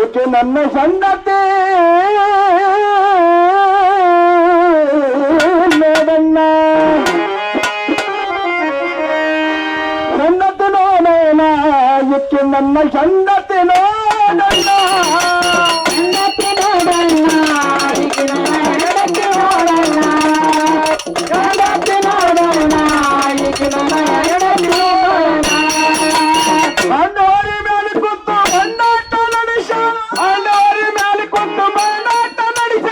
ಏಕೆ ನನ್ನ ಸಂಗತಿ ನೋಡಣ್ಣ ಸಂಗತಿ ನೋಡೋಣ ಏಕೆ ನನ್ನ ಸಂಗತಿ ನೋಡಣ್ಣ ಸಂಗತಿ ನೋಡಣ್ಣ ಸಂಗತಿ ನೋಡೋಣ ಸಂಗತಿ ನೋಡೋಣ ಏಕೆ ನನ್ನ ಸಂಗತಿ ನೋಡೋಣ ಅಂಡೋರಿ ಮೇಲೆ ಕೂತು ಬಂದಾಟ ನಡೆಸ ಅಂಡೋರಿ ಮೇಲೆ ಕೂತು ಬಂದಾಟ ನಡೆಸ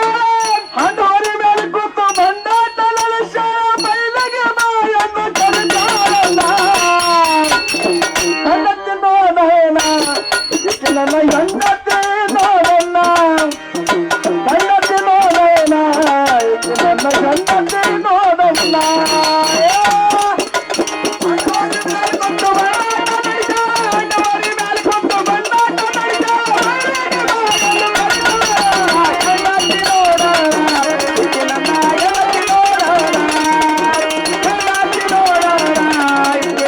ಅಂಡೋರಿ ಮೇಲೆ ಕೂತು ಬಂದಾಟ ನಡೆಸ ಬಯಲಿಗೆ ಬಾಯನ್ನು ಕರೆದಾಳಲ್ಲ ಸಂಗತಿ ನೋಡೋಣ ಏಕೆ ನನ್ನ ಸಂಗತಿ ನೋಡೋಣ ಸಂಗತಿ ನೋಡೋಣ ಏಕೆ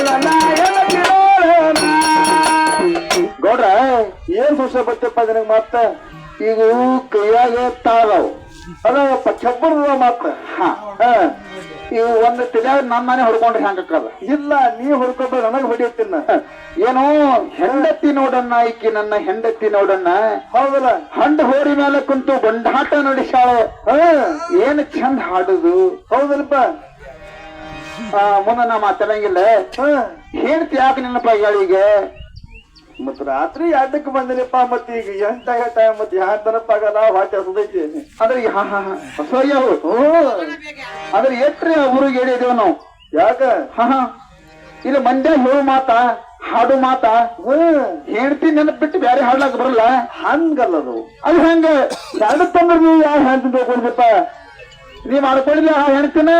ನನ್ನ ಸಂಗತಿ ನೋಡೋಣ ಗೌಡ್ರ ಏನ್ ಸಂಶಯ ಬರ್ತಪ್ಪ ನಿನಗ್ ಮತ್ತ ಈಗ ಕೈಯಾಗ ತಾಳವು ಅದಪ್ಪ ಕೆಬ್ಬರದ ಮತ್ತ ಈಗ ಒಂದ್ ತಲೆಯಾಗ ನನ್ನಾನೆ ಹೊಡ್ಕೊಂಡ್ರೆ ಹೆಂಗಕ್ಕದ ಇಲ್ಲ ನೀ ಹೊಡ್ಕೊಂಡ್ರೆ ನನಗ್ ಹೊಡಿಯುತ್ತಿನ ಏನೋ ಹೆಂಡತಿ ನೋಡಣ್ಣ ಈಕಿ ನನ್ನ ಹೆಂಡತಿ ನೋಡಣ್ಣ ಹೌದಲ್ಲ ಹಂಡ ಹೋರಿ ಮೇಲೆ ಕುಂತು ಬಂಡಾಟ ನಡೆಸಾಳು ಏನ್ ಚಂದ ಹಾಡುದು ಹೌದಲ್ಪ ಮುಂದ ನಾ ಮಾತಾಡಂಗಿಲ್ಲ ಹೇಳ್ತಿ ಯಾಕೆ ನೆನಪ ಈಗ ಮತ್ ರಾತ್ರಿ ಯಾಟಕ್ಕೆ ಬಂದಿನಪ್ಪ ಮತ್ ಈಗ ಎಂಟ ಟೈಮ್ ಮತ್ ಯಾ ತನಪಾಗಲ್ಲ ಹೊಟ್ಟೆ ಹಸದೈತಿ ಅಂದ್ರೆ ಹಸಯ್ಯವು ಅಂದ್ರೆ ಎಟ್ರಿ ಊರಿಗೆ ಹೇಳಿದೇವ್ ನಾವು ಯಾಕ ಇಲ್ಲ ಮಂಡ್ಯ ಹೇಳು ಮಾತಾ ಹಾಡು ಮಾತಾ ಹೇಳ್ತಿ ನೆನಪ್ ಬಿಟ್ಟು ಬ್ಯಾರೆ ಹಾಡ್ಲಾಕ ಬರಲ್ಲ ಹಂಗಲ್ಲದು ಅದು ಹೆಂಗ ಎರಡು ತಂದ್ರೆ ನೀವು ಯಾವ ಹೆಣ್ತಿ ಬೇಕೊಳ್ಬೇಕ ನೀವ್ ಮಾಡ್ಕೊಳ್ಳಿಲ್ಲ ಆ ಹೆಣ್ತಿನ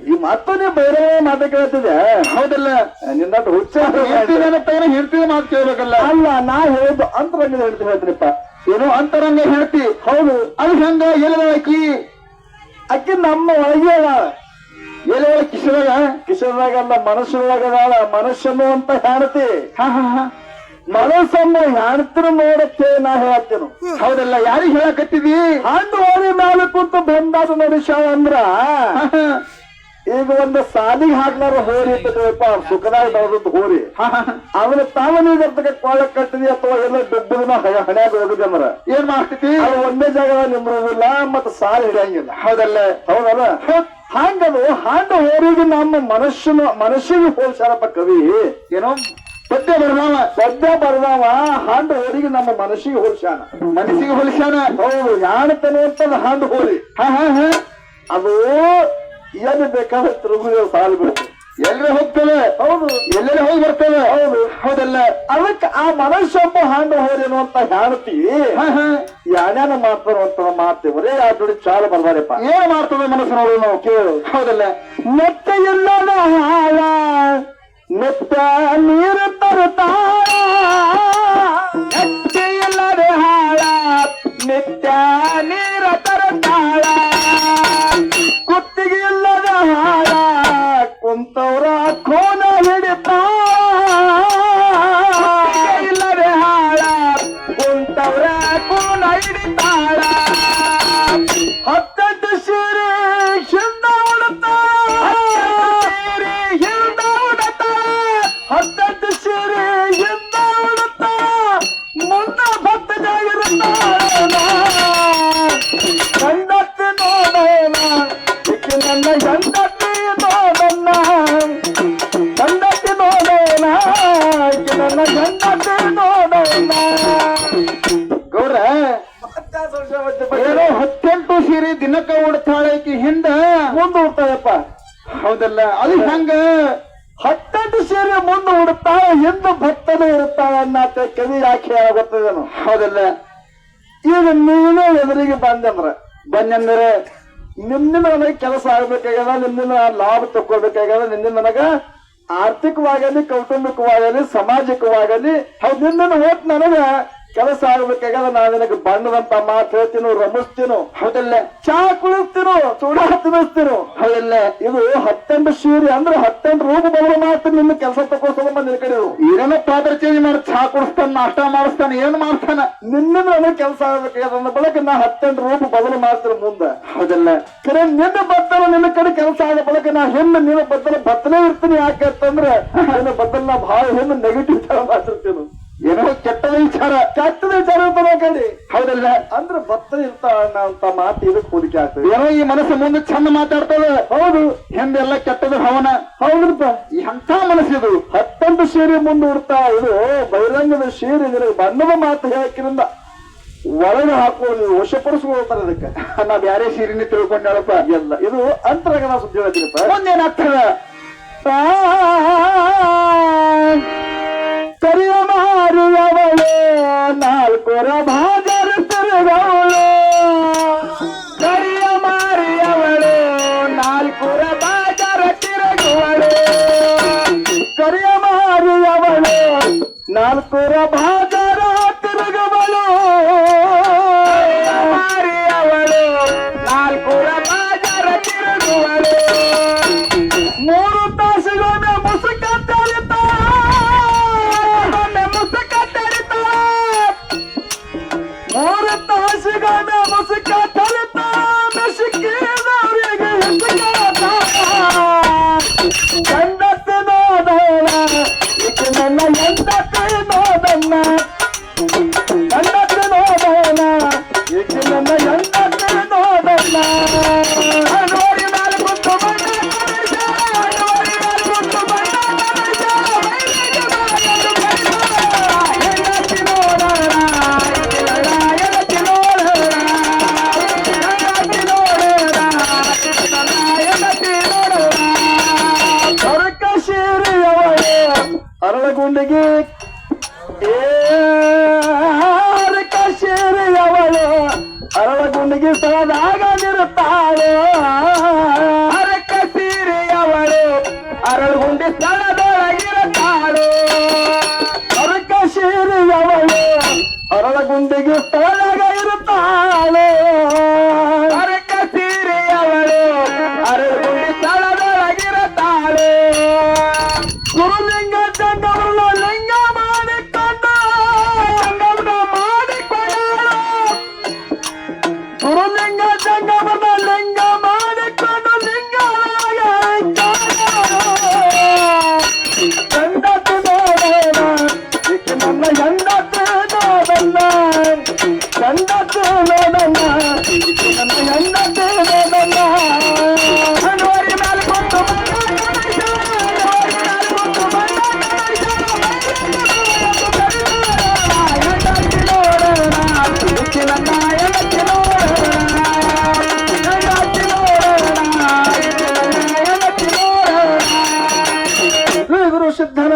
ಈ ಮತ್ತ ನೀ ಬೇರೆ ಮಾತ ಕೇಳ್ತಿದ್ದೆ ಹೌದಲ್ಲ ನಿನ್ನ ಹುಚ್ಚ ಹೇಳ್ತಿದ ಮಾತು ಕೇಳ್ಬೇಕಲ್ಲ ಅಲ್ಲ ನಾ ಹೇಳುದು ಅಂತರಂಗ ಹೇಳ್ತೀನಿಪ್ಪ ಏನೋ ಅಂತರಂಗ ಹೇಳ್ತಿ ಹೌದು ಅದು ಹೆಂಗ ಎಲೆ ಅಕ್ಕಿ ಅಕ್ಕಿ ನಮ್ಮ ಒಳಗೆ ಎಲೆ ಒಳಗೆ ಕಿಶದಾಗ ಮನಸ್ಸೊಳಗದಾಳ ಮನುಷ್ಯನು ಅಂತ ಹೇಳ್ತಿ ಮನಸ್ಸನ್ನು ಹೆಣ್ತಿನ ನೋಡತ್ತೆ ನಾ ಹೇಳ್ತೇನು ಹೌದಲ್ಲ ಯಾರಿಗೆ ಹೇಳಕತ್ತಿದಿ ಹಣ್ಣು ಹೋರಿ ಮೇಲೆ ಕುಂತು ಬಂದಾದ ಮನುಷ್ಯ ಅಂದ್ರ ಈಗ ಒಂದು ಸಾಲಿಗೆ ಹಾಕ್ಲಾರ ಹೋರಿ ಇರ್ತದಪ್ಪ ಸುಖದಾಗ ಬೆಳೆದದ್ದು ಹೋರಿ ಅವನ ತಾವನೀಗ ಕೊಳ್ಳ ಕಟ್ಟಿದಿ ಅಥವಾ ಎಲ್ಲ ಡುಬ್ಬದನ್ನ ಹಣ್ಯಾಗ ಹೋಗುದು ಅಂದ್ರ ಏನ್ ಮಾಡ್ತೈತಿ ಅದು ಒಂದೇ ಜಾಗ ನಿಂದ್ರೋದಿಲ್ಲ ಮತ್ತ ಸಾಲ ಹಿಡಿಯಂಗಿಲ್ಲ ಹೌದಲ್ಲ ಹೌದಲ್ಲ ಹಂಗದು ಹಾಂಡ ಹೋರಿಗೆ ನಮ್ಮ ಮನುಷ್ಯನಿಗೆ ಹೋಲ್ಸಾರಪ್ಪ ಕವಿ ಏನೋ ಪದ್ಯ ಬರ್ದಾವ ಹಾಂಡ ಹೋರಿಗೆ ನಮ್ಮ ಮನಸ್ಸಿಗೆ ಹೋಲ್ಸ್ಯಾನ ಹೌದು ಯಾಣತನೆ ಅಂತದ ಹಾಂಡ ಹೋರಿ ಅದು ಎಲ್ಲಿ ಬೇಕಾದ್ರೆ ತಿರುಗುವ ಸಾಲು ಬಿಡುತ್ತೆ ಎಲ್ಲರೇ ಹೋಗ್ತೇವೆ ಹೌದು ಎಲ್ಲೆಲ್ಲ ಹೋಗಿ ಬರ್ತೇವೆ ಹೌದು ಹೌದಲ್ಲ ಅದಕ್ಕೆ ಆ ಮನುಷ್ಯೊಬ್ಬ ಹಾಂಡ ಹೋರೇನು ಅಂತ ಹೇಳ್ತಿ ಯಾನ್ಯಾನ ಮಾಡ್ತಾರೋ ಅಂತ ಮಾಡ್ತೇವ್ರಿ ಆ ದುಡಿ ಚಾಲ ಬರ್ದಾರಪ್ಪ ಏನ್ ಮಾಡ್ತದೆ ಮನಸ್ಸು ನೋಡು ನಾವು ಕೇಳು ಹೌದಲ್ಲ ಮೆತ್ತ ಎಲ್ಲದ ಹಾಳ ಮೆತ್ತ ನೀರು ತರುತ್ತಾಳ ಮೆತ್ತ ಎಲ್ಲದ ಹಾಳ ಮೆತ್ತ ನೀರ ತರುತ್ತಾಳ ಕುತ್ತಿಗೆ ಇಲ್ಲದ ಹಾಳ ಕುಂತವ್ರ ಕೋನ ಹಿಡಿತಾಳ ಇಲ್ಲದೆ ಹಾಳ ಕುಂತವ್ರ ಕೋನ ಹಿಡಿತಾಳ ಹತ್ತತ್ತು ಸೀರೆ ಹಿಂದ ಉಡುತ್ತಾಳ ಹತ್ತತ್ತು ಸೀರೆ ಹಿಂದ ಉಡುತ್ತಾಳ ಮುನ್ನ ಭತ್ತ ಜಾಗಿರುತ್ತಾಳ ಸಂಗತಿ ನೋಡೋಣ ನನ್ನ ಸಂಗತಿ ನೋಡೋಣ ಸಂಗತಿ ನೋಡೋಣ ನನ್ನ ಸಂಗತಿ ನೋಡೋಣ ಗೌರ ಏನೋ 18 ಸೀರೆ ದಿನಕ್ಕ ಉಡ್ತಾಳೆ ಹಿಂದ ಮುಂದೆ ಉಡ್ತಾಳಪ್ಪ ಹೌದಲ್ಲ ಅದು ಹೆಂಗ 18 ಸೀರೆ ಮುಂದೆ ಉಡ್ತಾಳ ಹಿಂದ ಭಕ್ತನೇ ಇರುತ್ತಾಳ ಅನ್ನತ ಕವಿ ಯಾಕೆ ಗೊತ್ತದೇನು ಹೌದಲ್ಲ ಈಗ ನೀನೇ ಎದುರಿಗೆ ಬಂದಂದ್ರೆ ನಿನ್ನಿಂದ ನನಗೆ ಕೆಲಸ ಆಗ್ಬೇಕಾಗ್ಯದ ನಿನ್ನಿಂದ ಲಾಭ ತಕ್ಕೊಳ್ಬೇಕಾಗ್ಯದ ನಿನ್ನಿಂದ ನನಗ ಆರ್ಥಿಕವಾಗಲಿ ಕೌಟುಂಬಿಕವಾಗಲಿ ಸಾಮಾಜಿಕವಾಗಲಿ ಹೌದು ನಿನ್ನ ಒಟ್ಟು ನನಗ ಕೆಲಸ ಆಗ್ಬೇಕಾಗಲ್ಲ ನಾ ನಿನಗೆ ಬಣ್ಣದಂತ ಮಾತು ಹೇಳ್ತೀನೋ ರಮಿಸ್ತೀನೋ ಹೌದಲ್ಲ ಚಾ ಕುಡಿಸ್ತೀನೋ ಚೂಡ ತಿನ್ನಿಸ್ತೀನೋ ಹೌದಲ್ಲ ಇದು 18 ಸೀರೆ ಅಂದ್ರೆ 18 ರೂಪ ಬರುವ ಮಾತು ನಿನ್ನ ಕೆಲಸ ತಗೋಸ್ಕೊಂಡ್ ನಿನ್ನ ಕಡೆ ಏನೇನೋ ಪಾತ್ರ ಚೇಂಜ್ ಮಾಡಿ ಚಾ ಕುಡಿಸ್ತಾನ ನಾಷ್ಟ ಮಾಡಿಸ್ತಾನ ಏನ್ ಮಾಡ್ತಾನ ನಿನ್ನ ನನಗೆ ಕೆಲಸ ಆಗ್ಬೇಕಾಗದ ಬಳಕ ನಾ 18 ರೂಪ ಬದಲು ಮಾಡ್ತೀನಿ ಮುಂದೆ ಹೌದಲ್ಲ ಕರೆ ನಿನ್ನ ಬದ್ದಲ ನಿನ್ನ ಕಡೆ ಕೆಲಸ ಆದ ಬಳಕ ನಾ ಹೆಣ್ಣು ನಿನ್ನ ಬದ್ದಲ ಬತ್ತಲೇ ಇರ್ತೀನಿ ಯಾಕೆ ಅಂತಂದ್ರೆ ನಿನ್ನ ಬದ್ದಲ ನಾ ಬಹಳ ಹೆಣ್ಣು ನೆಗೆಟಿವ್ ವಿಚಾರ ಮಾಡ್ತಿರ್ತೀನಿ ಏನೋ ಕೆಟ್ಟದ ವಿಚಾರ ಇರ್ತಾನ ಕಡೆ ಹೌದಲ್ಲ ಅಂದ್ರೆ ಬತ್ತಲ ಇರ್ತಾಳ ಅಂತ ಮಾತು ಇದಕ್ಕೆ ಹೋಲಿಕೆ ಆಗ್ತದೆ ಏನೋ ಈ ಮನಸ್ಸು ಮುಂದೆ ಚಂದ ಮಾತಾಡ್ತದೆ ಹೌದು ಹೆಂದೆಲ್ಲ ಕೆಟ್ಟದ ಭಾವನ ಹೌದಪ್ಪ ಈ ಅಂತ ಮನಸ್ಸಿದು 18 ಸೀರೆ ಮುಂದೂಡ್ತಾ ಇದು ಬಹಿರಂಗದ ಸೀರೆ ನಿನಗೆ ಬಣ್ಣದ ಮಾತು ಹಾಕಿರಿಂದ ಒಳಗೆ ಹಾಕುವ ನೀವು ವಶಪಡಿಸ್ಕೊಳ್ತಾರೆ ಅದಕ್ಕೆ ನಾ ಬ್ಯಾರೆ ಸೀರೆನೇ ತಿಳ್ಕೊಂಡಳಪ್ಪ ಎಲ್ಲ ಇದು ಅಂತರಾಗ ನಾ ಸುದ್ದಿ ಹೇಳ್ತೀನಪ್ಪ ಒಂದೇನಾಗ್ತದ ಕರಿಯ ಮಾರುವವಳು ನಾಲ್ಕುರ ಬಾಜರ ತಿರುಗವಳು ಕರಿಯ ಮಾರಿಯವಳು ನಾಲ್ಕುರ ಬಾಜರ ತಿರುಗುವಳು ಕರಿಯ ಮಾರಿಯವಳು ನಾಲ್ಕುರ ಬಾಜರ ತಿರುಗುವಳು ಮಾರಿಯವಳು ನಾಲ್ಕುರ ಬಾಜರ ತಿರುಗುವಳು 3 ತಾಸುಗೊಮ್ಮೆ ಮುಸುಕ ಅರಳಗುಂಡಿಗೆ ಕಶೇರಿಯವಳು ಅರಳಗುಂಡಿಗೆ ಸ್ಥಳದಾಗ ನಿರುತ್ತಾಳು ಅರಕ ಸೀರೆಯವಳು ಅರಳಗುಂಡಿ ಸ್ಥಳದೊಳಗಿರುತ್ತಾಳು ಅರಕ ಸೀರೆಯವಳು ಅರಳಗುಂಡಿಗೆ ಸ್ಥಳದಾಗ ಇರುತ್ತಾಳು ಅರಕ ಸೀರೆಯವಳು ಅರಳಗುಂಡಿ ಸ್ಥಳದೊಳಗಿರುತ್ತಾಳು ಗುರುಲಿಂಗ ಜಂಗಮನ ಲಿಂಗ ಮಾಡಿಕೊಂಡು ಗುರುಲಿಂಗ ಜಂಗಮನ ಲಿಂಗ ಮಾಡಿಕೊಂಡು ಹೆಂಡತಿ ನೋಡೋಣ ಈಕೆ ನನ್ನ ಹೆಂಡತಿ ನೋಡಲ್ಲ ಹೆಂಡತಿ ನೋಡಲ್ಲ ಈಕೆ ನನ್ನ ಹೆಂಡತಿ ನೋಡಲ್ಲ ಹನುವರಿ ಮೇಲೆ ಕೊಟ್ಟು ಗುರು ಸಿದ್ಧನ